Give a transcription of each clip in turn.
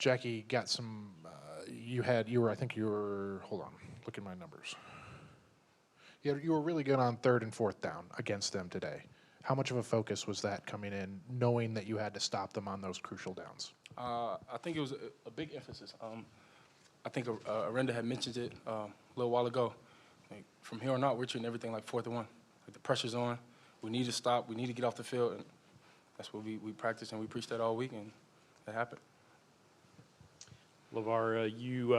Jackie got some. Hold on. Look at my numbers. You were really good on third and fourth down against them today. How much of a focus was that coming in, knowing that you had to stop them on those crucial downs? I think it was a big emphasis. I think Arenda had mentioned it a little while ago. Like, from here on out, we're treating everything like 4th and 1. Like, the pressure's on. We need to stop. We need to get off the field. And that's what we practiced and we preached that all week, and that happened. LeVar, you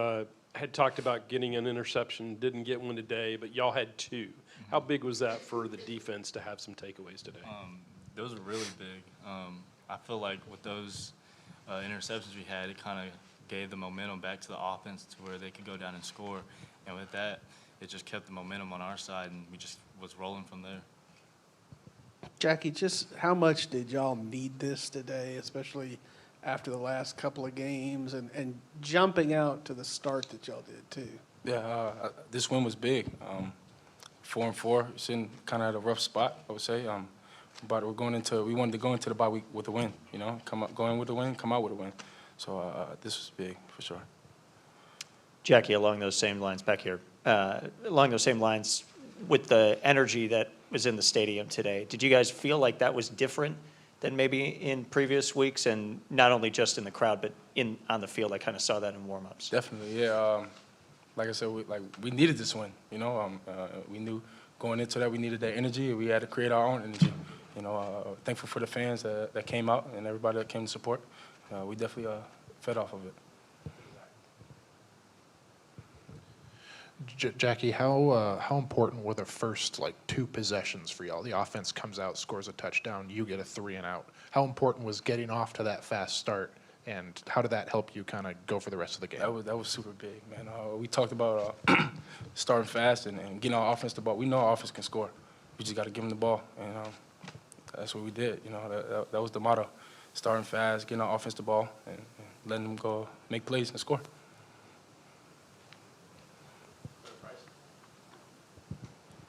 had talked about getting an interception, didn't get one today, but y'all had 2. How big was that for the defense to have some takeaways today? Those are really big. I feel like with those interceptions we had, it kind of gave the momentum back to the offense to where they could go down and score. And with that, it just kept the momentum on our side, and we just was rolling from there. Jackie, just how much did y'all need this today, especially after the last couple of games and jumping out to the start that y'all did too? Yeah, this win was big. 4-4, sitting kind of at a rough spot, I would say. But we wanted to go into the bye week with a win. You know, go in with a win, come out with a win. So this was big for sure. Jackie, along those same lines, back here, along those same lines, with the energy that was in the stadium today, did you guys feel like that was different than maybe in previous weeks, and not only just in the crowd, but on the field? I kind of saw that in warm-ups. Definitely, yeah. Like I said, we needed this win. You know, we knew going into that we needed that energy. We had to create our own energy. You know, thankful for the fans that came out and everybody that came to support. We definitely fed off of it. Jackie, how important were the first 2 possessions for y'all? The offense comes out, scores a touchdown, you get a 3 and out. How important was getting off to that fast start, and how did that help you kind of go for the rest of the game? That was super big, man. We talked about starting fast and getting our offense the ball. We know our offense can score. We just got to give them the ball, and that's what we did. You know, that was the motto: starting fast, getting our offense the ball, and letting them go make plays and score.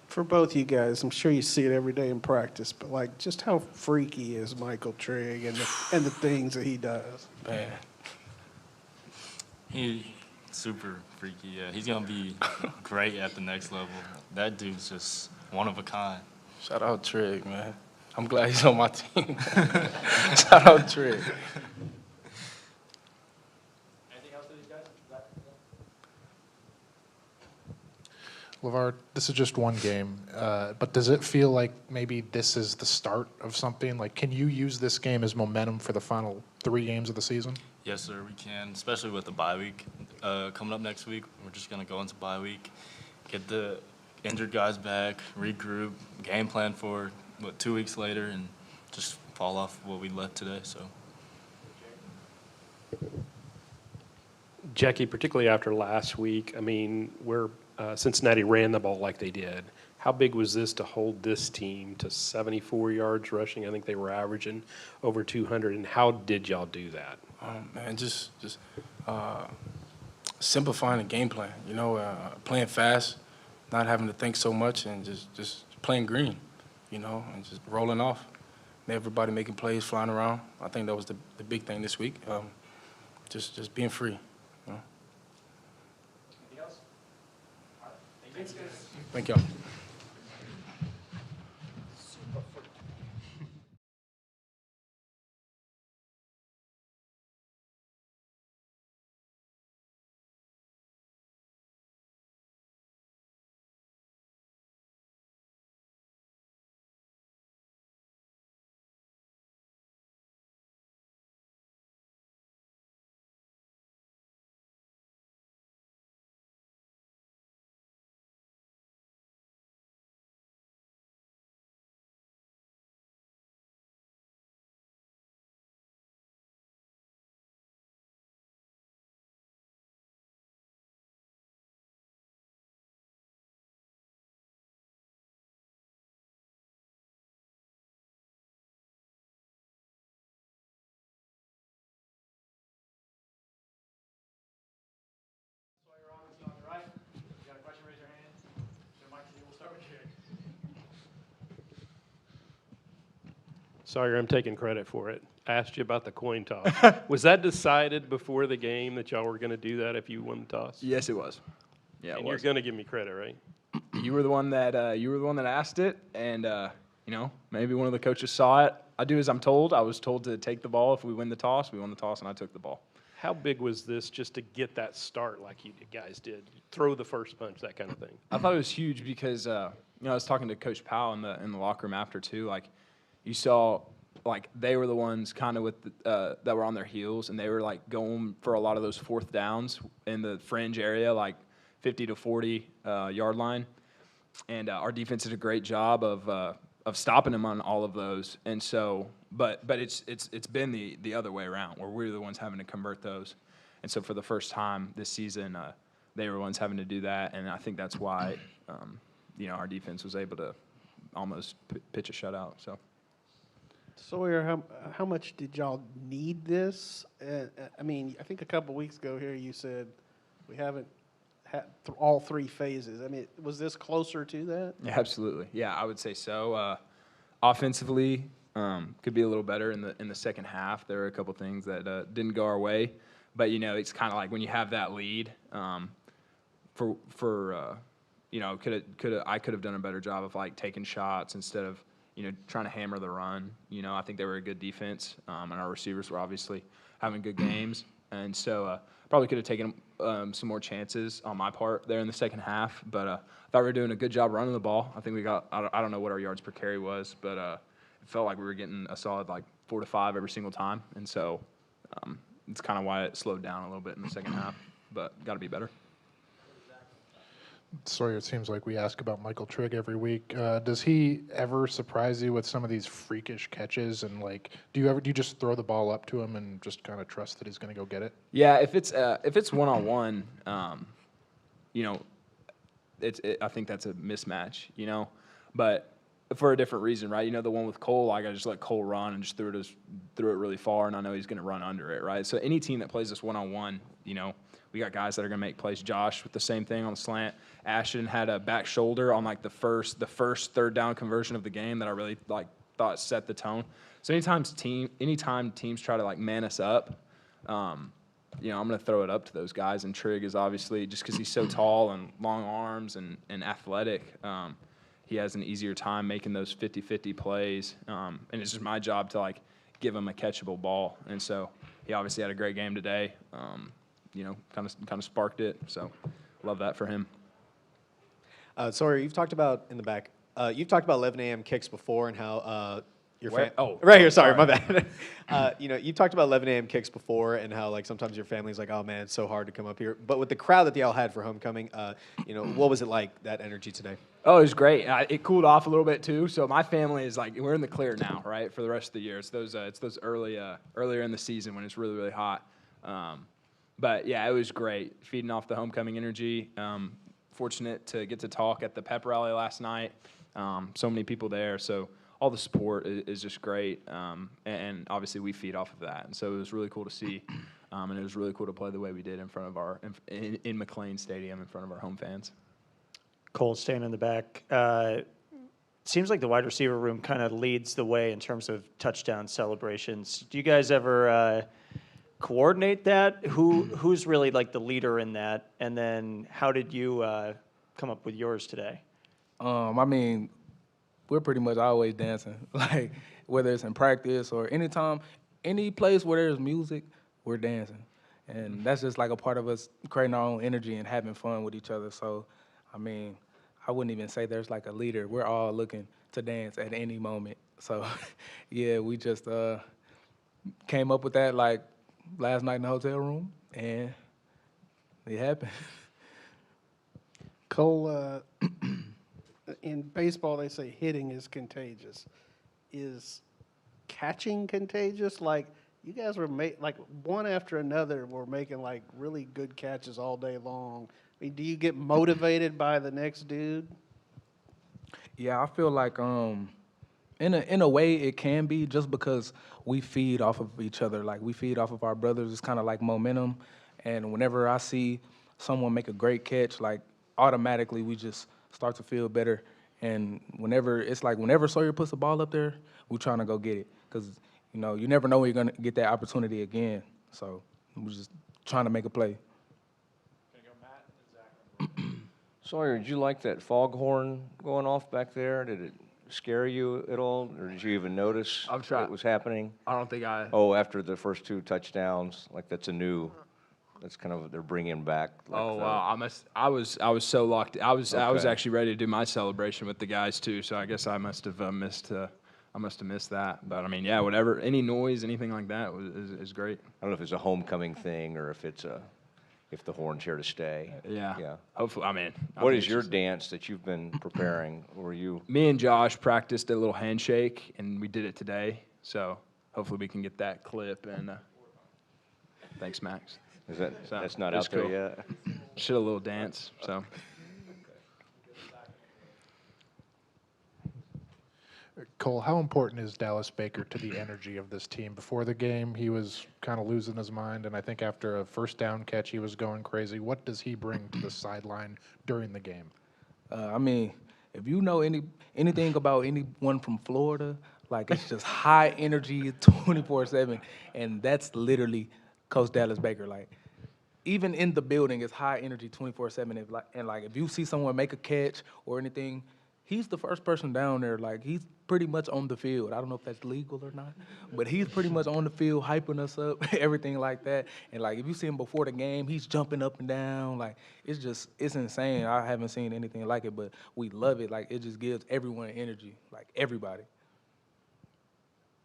For both you guys, I'm sure you see it every day in practice, but just how freaky is Michael Trigg and the things that he does? Man, He's super freaky. Yeah, he's gonna be great at the next level. That dude's just one of a kind. shout out Trigg, man. I'm glad he's on my team. Shout out Trigg. LeVar, this is just one game, but does it feel like maybe this is the start of something? Can you use this game as momentum for the final 3 games of the season? Yes, sir, we can, especially with the bye week coming up next week. We're just going to go into bye week, get the injured guys back, regroup, game plan for 2 weeks later, and just fall off what we left today. So, Jackie, particularly after last week, I mean, where Cincinnati ran the ball like they did, how big was this to hold this team to 74 yards rushing? I think they were averaging over 200, and how did y'all do that? Man, just simplifying the game plan. You know, playing fast, not having to think so much, and just playing green. You know, and just rolling off. Everybody making plays, flying around. I think that was the big thing this week. Just being free. You know? Anything else? All right. Thank you. Thank y'all. Sawyer, I'm taking credit for it. asked you about the coin toss. Was that decided before the game that y'all were going to do that if you won the toss? Yes, it was. Yeah, it And you're was. going to give me credit, right? You were the one that asked it, and maybe one of the coaches saw it. I do as I'm told. I was told to take the ball if we win the toss. We won the toss, and I took the ball. How big was this just to get that start like you guys did? Throw the first punch, that kind of thing. I thought it was huge because I was talking to Coach Powell in the locker room after too. Like, you saw, like they were the ones kind of with that were on their heels, and they were like going for a lot of those fourth downs in the fringe area, like 50 to 40 yard line. And our defense did a great job of stopping them on all of those. And so, but it's been the other way around where we're the ones having to convert those. And so for the first time this season, they were the ones having to do that. And I think that's why, our defense was able to almost pitch a shutout. So. Sawyer, how much did y'all need this? I mean, I think a couple weeks ago here you said we haven't had all three phases. I mean, was this closer to that? Yeah, absolutely. Yeah, I would say so. Offensively, could be a little better in the second half. There were a couple things that didn't go our way, but it's kind of like when you have that lead. I could have done a better job of like taking shots instead of trying to hammer the run. I think they were a good defense, and our receivers were obviously having good games, and so probably could have taken some more chances on my part there in the second half. But I thought we were doing a good job running the ball. I think we got I don't know what our yards per carry was, but it felt like we were getting a solid like 4 to 5 every single time, and so it's kind of why it slowed down a little bit in the second half. But got to be better. Sawyer, it seems like we ask about Michael Trigg every week. Does he ever surprise you with some of these freakish catches? And do you just throw the ball up to him and just kind of trust that he's going to go get it? Yeah, if it's 1-on-1, I think that's a mismatch, but for a different reason, right? The one with Cole, I just let Cole run and just threw it really far, and I know he's going to run under it, right? So any team that plays this 1-on-1, we got guys that are going to make plays. Josh with the same thing on the slant. Ashton had a back shoulder on the first third down conversion of the game that I really thought set the tone. So anytime teams try to man us up, I'm going to throw it up to those guys. And Trigg is obviously, just because he's so tall and long arms and athletic, he has an easier time making those 50-50 plays. And it's just my job to give him a catchable ball. And so he obviously had a great game today. Kind of sparked it. So love that for him. Sawyer, you've talked about in the back. You've talked about 11 a.m. kicks before and how your Where? Oh, right here. Sorry, my bad. You've talked about 11 a.m. kicks before and how sometimes your family's like, oh man, it's so hard to come up here. But with the crowd that y'all had for homecoming, what was it like, that energy today? Oh, it was great. It cooled off a little bit too. So my family is we're in the clear now, right, for the rest of the year. It's those earlier in the season when it's really really hot. But yeah, it was great feeding off the homecoming energy. Fortunate to get to talk at the pep rally last night. So many people there. So all the support is just great. And obviously we feed off of that. And so it was really cool to see. And it was really cool to play the way we did in front of in McLean Stadium in front of our home fans. Cole staying in the back. Seems like the wide receiver room kind of leads the way in terms of touchdown celebrations. Do you guys ever coordinate that? Who's really the leader in that? And then how did you come up with yours today? We're pretty much always dancing. Whether it's in practice or anytime, any place where there's music, we're dancing. And that's just a part of us creating our own energy and having fun with each other. So, I wouldn't even say there's a leader. We're all looking to dance at any moment. So, yeah, we just came up with that last night in the hotel room, and it happened. Cole, in baseball they say hitting is contagious. Is catching contagious? You guys were one after another were making really good catches all day long. Do you get motivated by the next dude? Yeah, I feel in a way it can be, just because we feed off of each other. We feed off of our brothers. It's kind of like momentum. And whenever I see someone make a great catch, automatically we just start to feel better. And whenever Sawyer puts the ball up there, we're trying to go get it. Because, you know, you never know when you're going to get that opportunity again. So we're just trying to make a play. Sawyer, did you like that foghorn going off back there? Did it scare you at all, or did you even notice I'm trying- it was happening? I don't think I. Oh, after the first 2 touchdowns, like that's kind of they're bringing back. Like Oh the- wow! I was so locked. I was Okay. actually ready to do my celebration with the guys too. So I guess I must have missed. I must have missed that. But I mean, yeah, whatever. Any noise, anything like that is great. I don't know if it's a homecoming thing or if the horn's here to stay. Yeah. Yeah. Hopefully, I mean. I What think is it's your just- dance that you've been preparing? Were you? Me and Josh practiced a little handshake, and we did it today. So hopefully we can get that clip. And thanks, Max. Is that So, that's not it's out there cool. yet? Should a little dance. So. Cole, how important is Dallas Baker to the energy of this team? Before the game, he was kind of losing his mind, and I think after a first down catch, he was going crazy. What does he bring to the sideline during the game? I mean, if you know anything about anyone from Florida, like it's just high energy 24/7, and that's literally Coach Dallas Baker. Like even in the building, it's high energy 24/7. If you see someone make a catch or anything, he's the first person down there. Like he's pretty much on the field. I don't know if that's legal or not, but he's pretty much on the field, hyping us up, everything like that. And like if you see him before the game, he's jumping up and down. Like it's insane. I haven't seen anything like it, but we love it. Like it just gives everyone energy, like everybody.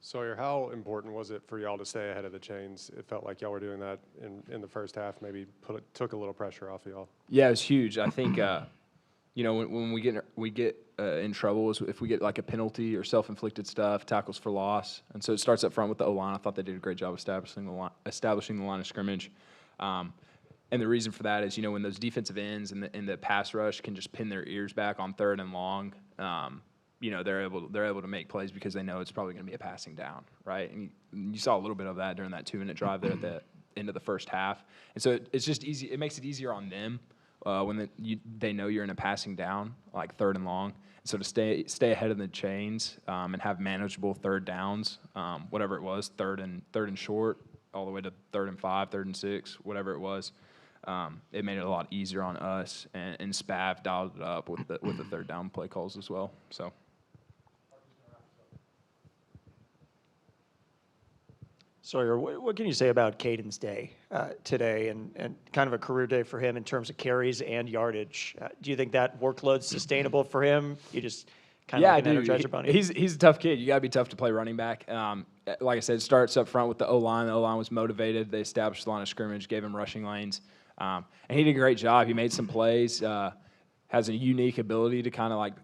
Sawyer, how important was it for y'all to stay ahead of the chains? It felt like y'all were doing that in the first half, maybe took a little pressure off of y'all. Yeah, it's huge. I think you know when we get in trouble is if we get like a penalty or self-inflicted stuff, tackles for loss, and so it starts up front with the O-line. I thought they did a great job establishing the line of scrimmage. And the reason for that is, you know, when those defensive ends and the pass rush can just pin their ears back on 3rd and long, you know, they're able to make plays because they know it's probably going to be a passing down, right? And you saw a little bit of that during that 2-minute drive there at the end of the first half. And so it's just easy. It makes it easier on them when they know you're in a passing down, like 3rd and long. So to stay ahead of the chains and have manageable 3rd downs, whatever it was, third and short, all the way to 3rd and 5, 3rd and 6, whatever it was. It made it a lot easier on us, and Spav dialed it up with the 3rd down play calls as well. So. Sawyer, what can you say about Caden's day today and kind of a career day for him in terms of carries and yardage? Do you think that workload's sustainable for him? You just kind of like an Energizer Bunny? He's a tough kid. You got to be tough to play running back. Like I said, it starts up front with the O-line. The O-line was motivated. They established the line of scrimmage, gave him rushing lanes. And he did a great job. He made some plays, has a unique ability to kind of like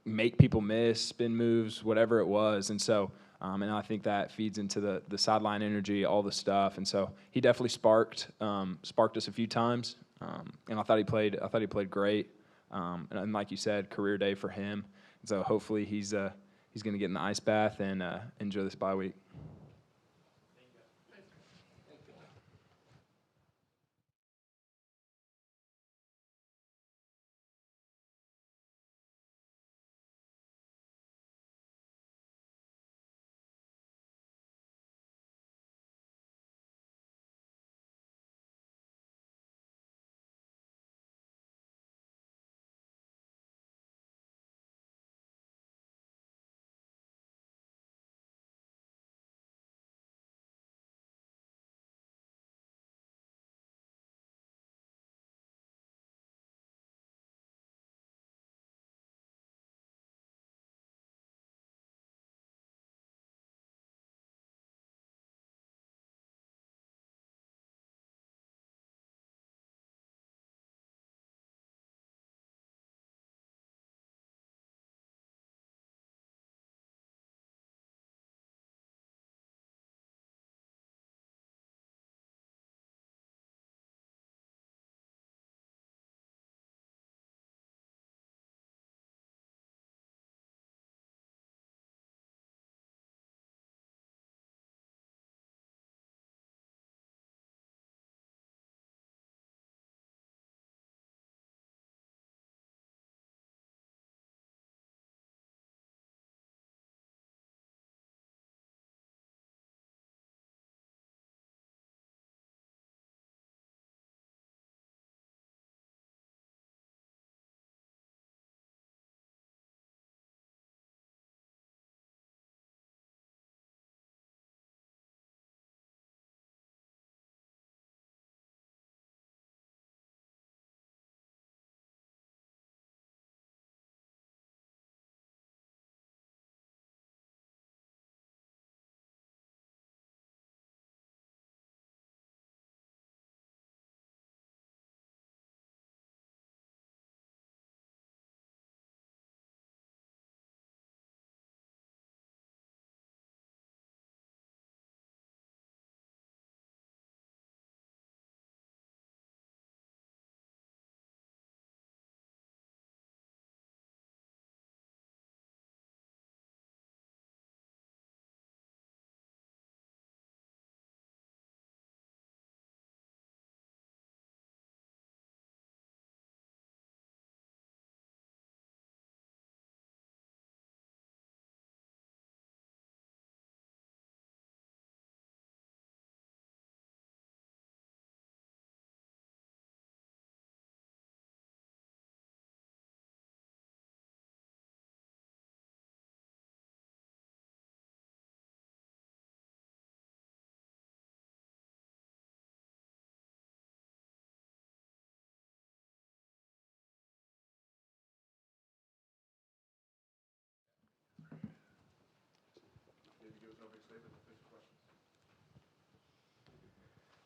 make people miss, spin moves, whatever it was. And so, and I think that feeds into the sideline energy, all the stuff. And so he definitely sparked us a few times. And I thought he played great. And like you said, career day for him. And so hopefully he's going to get in the ice bath and enjoy this bye week.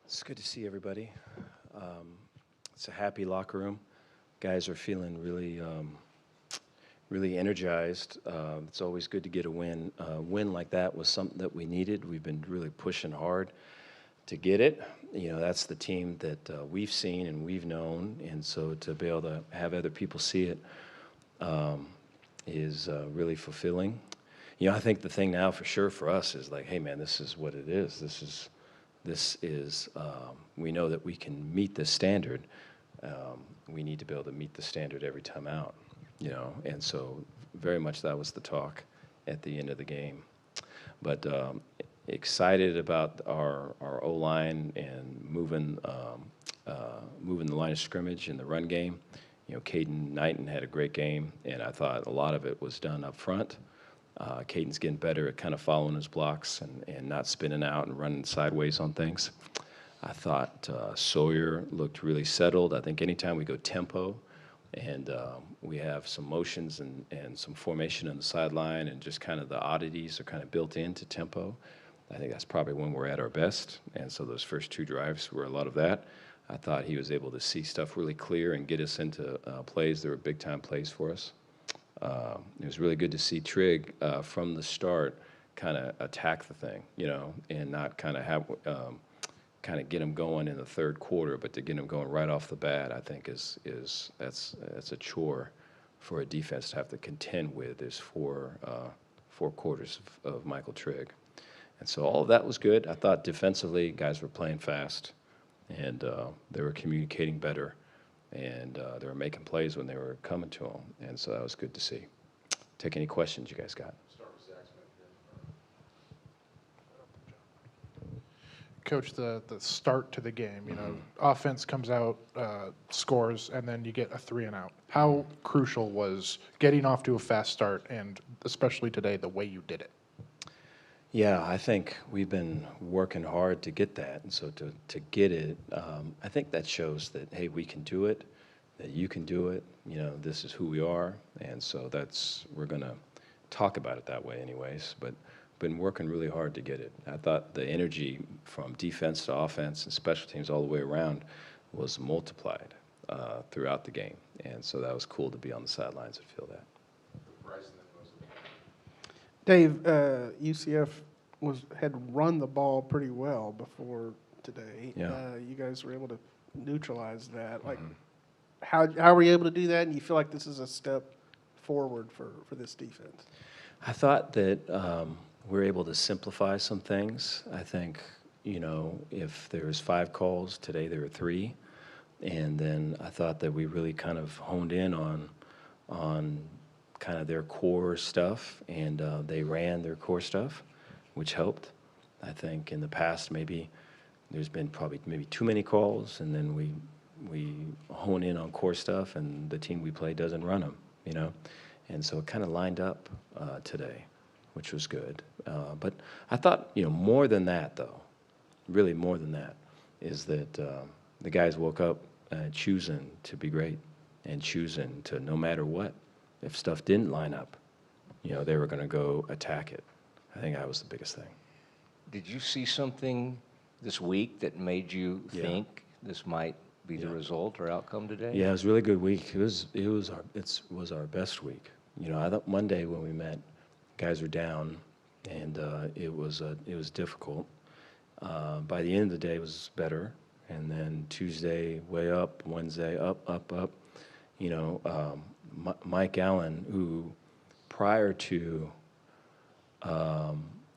It's good to see everybody. It's a happy locker room. Guys are feeling really energized. It's always good to get a win. A win like that was something that we needed. We've been really pushing hard to get it. You know, that's the team that we've seen and we've known, and so to be able to have other people see it is really fulfilling. You know, I think the thing now for sure for us is like, hey man, this is what it is. This is we know that we can meet this standard. We need to be able to meet the standard every time out, you know, and so very much that was the talk at the end of the game. But excited about our O-line and moving the line of scrimmage in the run game. You know, Caden Knighton had a great game, and I thought a lot of it was done up front. Caden's getting better at kind of following his blocks and not spinning out and running sideways on things. I thought Sawyer looked really settled. I think anytime we go tempo and we have some motions and some formation on the sideline and just kind of the oddities are kind of built into tempo, I think that's probably when we're at our best. And so those first two drives were a lot of that. I thought he was able to see stuff really clear and get us into plays that were big-time plays for us. It was really good to see Trigg from the start kind of attack the thing, you know, and not kind of have kind of get him going in the third quarter, but to get him going right off the bat, I think that's a chore for a defense to have to contend with. Is four quarters of Michael Trigg, and so all of that was good. I thought defensively, guys were playing fast, and they were communicating better. And they were making plays when they were coming to them, and so that was good to see. Take any questions you guys got. Coach, the start to the game, you know, offense comes out, scores, and then you get a 3-and-out. How crucial was getting off to a fast start, and especially today, the way you did it? Yeah, I think we've been working hard to get that, and so to get it, I think that shows that, hey, we can do it, that you can do it, you know, this is who we are, and so we're going to talk about it that way anyways, but been working really hard to get it. I thought the energy from defense to offense and special teams all the way around was multiplied throughout the game, and so that was cool to be on the sidelines and feel that. Dave, UCF had run the ball pretty well before today. Yeah. You guys were able to neutralize that. Like, how were you able to do that? And you feel like this is a step forward for this defense? I thought that we're able to simplify some things. I think, you know, if there was 5 calls, today there were 3. And then I thought that we really kind of honed in on kind of their core stuff, and they ran their core stuff, which helped. I think in the past maybe there's been probably maybe too many calls, and then we hone in on core stuff, and the team we play doesn't run them, you know. And so it kind of lined up today, which was good. But I thought, you know, more than that, though, really more than that, is that the guys woke up choosing to be great and choosing to, no matter what, if stuff didn't line up, you know, they were going to go attack it. I think that was the biggest thing. Did you see something this week that made you think this might be the result or outcome today? Yeah, it was a really good week. It was our best week. You know, I thought Monday when we met, guys were down, and it was difficult. By the end of the day, it was better, and then Tuesday way up, Wednesday up. You know, Mike Allen, who prior to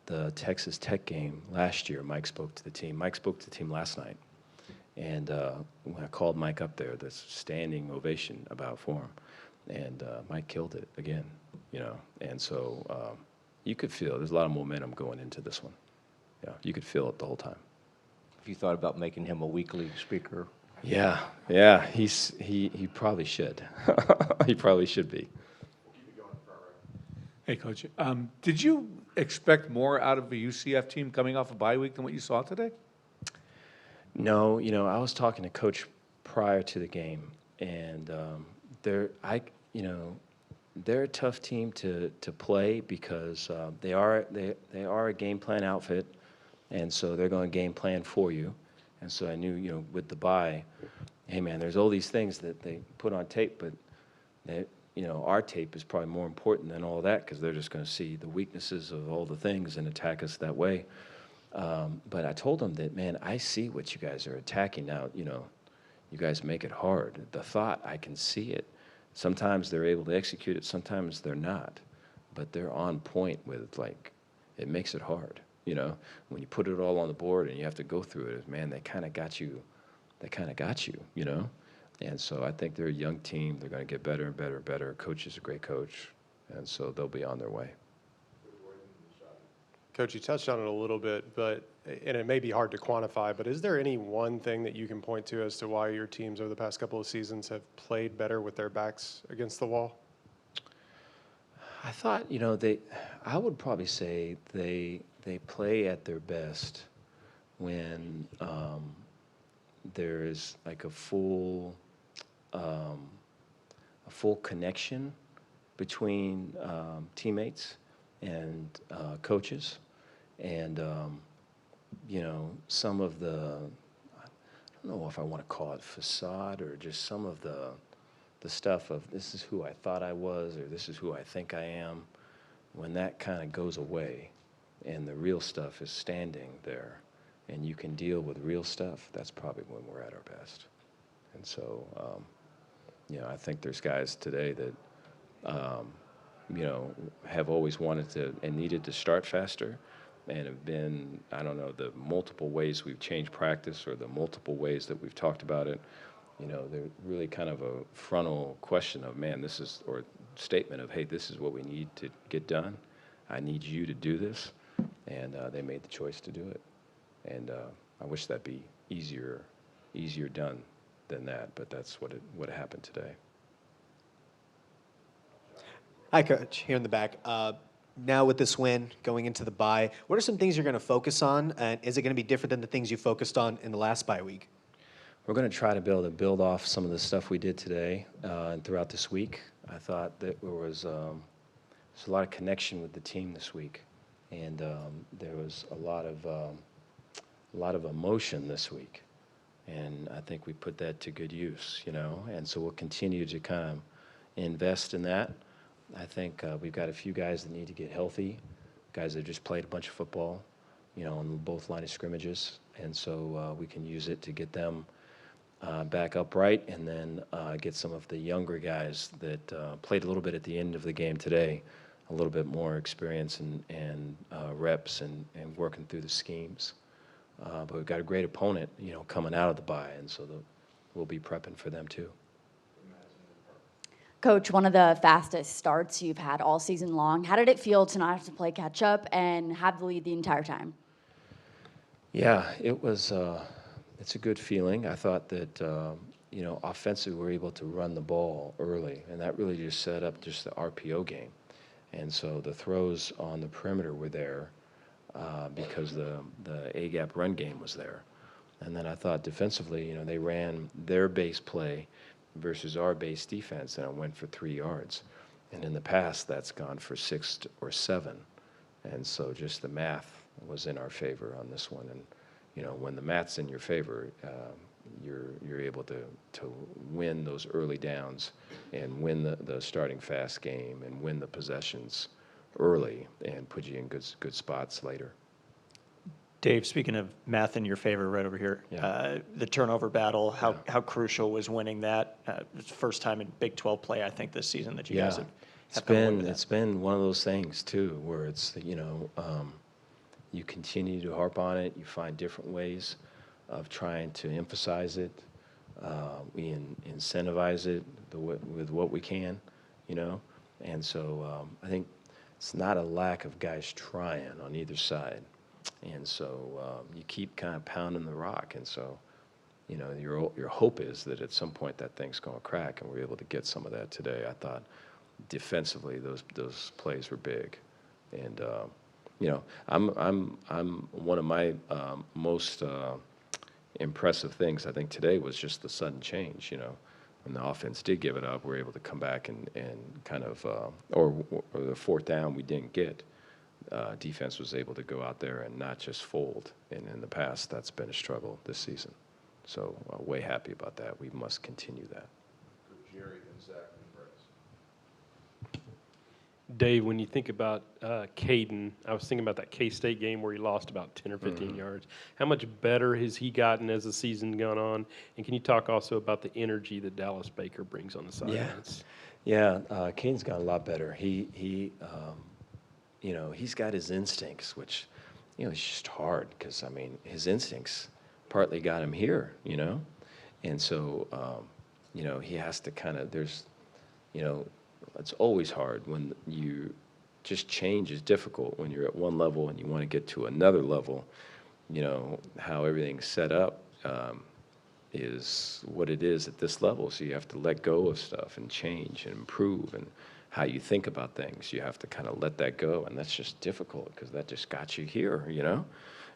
the Texas Tech game last year, Mike spoke to the team. Mike spoke to the team last night, and when I called Mike up there, this standing ovation about for him, and Mike killed it again, you know. And so you could feel there's a lot of momentum going into this one. Yeah, you could feel it the whole time. Have you thought about making him a weekly speaker? Yeah, he probably should. He probably should be. Hey, Coach. Did you expect more out of a UCF team coming off a bye week than what you saw today? No, you know, I was talking to Coach prior to the game, and they're a tough team to play because they are a game plan outfit, and so they're going to game plan for you. And so I knew, with the bye, hey man, there's all these things that they put on tape, but our tape is probably more important than all that because they're just going to see the weaknesses of all the things and attack us that way. But I told them that, man, I see what you guys are attacking now. You guys make it hard. The thought, I can see it. Sometimes they're able to execute it, sometimes they're not. But they're on point with, it makes it hard. When you put it all on the board and you have to go through it, man, they kind of got you. And so I think they're a young team. They're going to get better and better and better. Coach is a great coach, and so they'll be on their way. Coach, you touched on it a little bit, and it may be hard to quantify, but is there any one thing that you can point to as to why your teams over the past couple of seasons have played better with their backs against the wall? I thought, I would probably say they play at their best when there is like a full connection between teammates and coaches, and some of the, I don't know if I want to call it facade or just some of the stuff of this is who I thought I was or this is who I think I am, when that kind of goes away and the real stuff is standing there and you can deal with real stuff, that's probably when we're at our best. And so, I think there's guys today that, have always wanted to and needed to start faster and have been, I don't know, the multiple ways we've changed practice or the multiple ways that we've talked about it. They're really kind of a frontal question of, man, or statement of, hey, this is what we need to get done. I need you to do this. And they made the choice to do it. And I wish that'd be easier done than that, but that's what happened today. Hi, Coach, here in the back. Now with this win, going into the bye, what are some things you're going to focus on, and is it going to be different than the things you focused on in the last bye week? We're going to try to be able to build off some of the stuff we did today and throughout this week. I thought that there was a lot of connection with the team this week, and there was a lot of emotion this week, and I think we put that to good use, and so we'll continue to kind of invest in that. I think we've got a few guys that need to get healthy, guys that just played a bunch of football, on both line of scrimmages, and so we can use it to get them back upright, and then get some of the younger guys that played a little bit at the end of the game today, a little bit more experience and reps and working through the schemes. But we've got a great opponent, coming out of the bye, and so we'll be prepping for them too. Coach, one of the fastest starts you've had all season long. How did it feel to not have to play catch up and have the lead the entire time? Yeah, it was. It's a good feeling. I thought that offensively we were able to run the ball early, and that really just set up just the RPO game. And so the throws on the perimeter were there because the A-gap run game was there. And then I thought defensively, they ran their base play versus our base defense, and it went for 3 yards. And in the past, that's gone for 6 or 7. And so just the math was in our favor on this one. And, when the math's in your favor, you're able to win those early downs and win the starting fast game and win the possessions early and put you in good spots later. Dave, speaking of math in your favor right over here, the turnover battle, how crucial was winning that? It's the first time in Big 12 play, I think, this season that you guys have come away with that. It's been one of those things, too, where it's, you continue to harp on it. You find different ways of trying to emphasize it. We incentivize it with what we can, And so I think it's not a lack of guys trying on either side. And so you keep kind of pounding the rock. And so, your hope is that at some point that thing's going to crack, and we're able to get some of that today. I thought defensively those plays were big. And, I'm one of my most impressive things I think today was just the sudden change. when the offense did give it up, we were able to come back and kind of, or the fourth down we didn't get, defense was able to go out there and not just fold. And in the past, that's been a struggle this season. So way happy about that. We must continue that. Dave, when you think about Caden, I was thinking about that K-State game where he lost about 10 or 15 yards. How much better has he gotten as the season gone on? And can you talk also about the energy that Dallas Baker brings on the sidelines? Yeah, Caden's got a lot better. He he's got his instincts, which, it's just hard because, I mean, his instincts partly got him here, And so, he has to kind of, it's always hard when you just change is difficult when you're at one level and you want to get to another level. How everything's set up is what it is at this level. So you have to let go of stuff and change and improve, and how you think about things. You have to kind of let that go, and that's just difficult because that just got you here,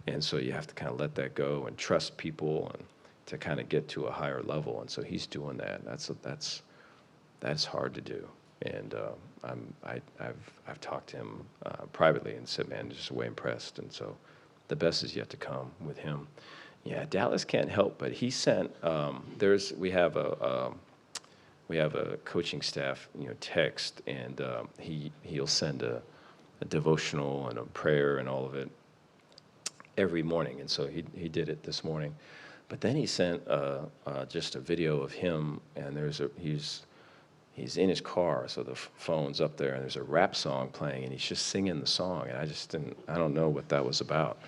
And so you have to kind of let that go and trust people and to kind of get to a higher level. And so he's doing that. That's hard to do. And I've talked to him privately and said, man, just way impressed. And so the best is yet to come with him. Yeah, Dallas can't help, but he sent. We have a coaching staff, text, and he'll send a devotional and a prayer and all of it every morning. And so he did it this morning, but then he sent just a video of him, and he's in his car, so the phone's up there, and there's a rap song playing, and he's just singing the song, and I don't know what that was about.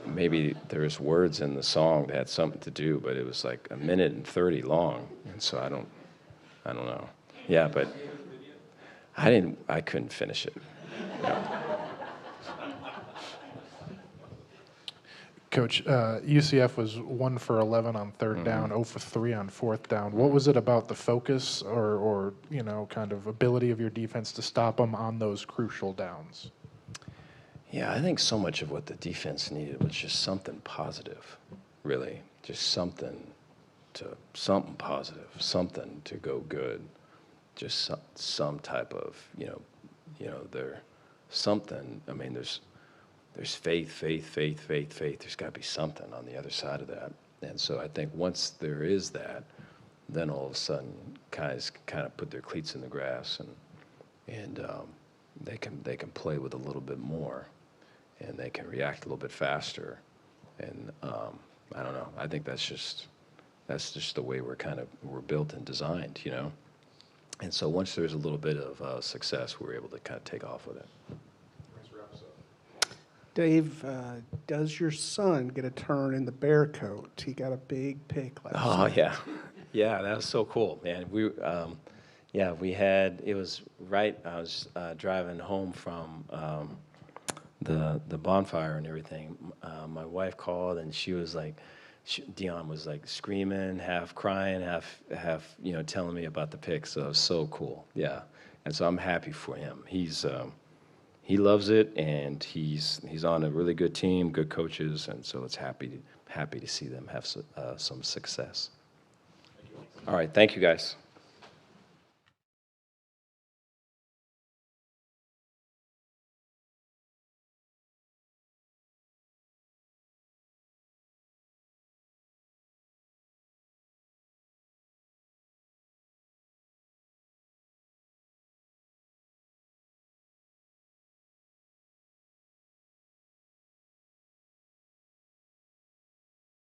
Maybe there's words in the song that had something to do, but it was like 1:30 long, and so I don't know. Yeah, but I couldn't finish it. Yeah. Coach, UCF was 1 for 11 on third down, 0 for 3 on fourth down. What was it about the focus or kind of ability of your defense to stop them on those crucial downs? Yeah, I think so much of what the defense needed was just something positive, really. Just something positive, something to go good. Just some type of, there something. I mean, there's faith. There's got to be something on the other side of that. And so I think once there is that, then all of a sudden guys kind of put their cleats in the grass and they can play with a little bit more, and they can react a little bit faster. And I don't know. I think that's just the way we're built and designed, And so once there's a little bit of success, we're able to kind of take off with it. Dave, does your son get a turn in the bear coat? He got a big pick last night. Yeah, that was so cool, man. We had, it was right, I was driving home from the bonfire and everything. My wife called, and she was like, Dion was like screaming, half crying, half telling me about the pick. So it was so cool, yeah. And so I'm happy for him. He loves it, and he's on a really good team, good coaches, and so it's happy to see them have some success. All right, thank you guys.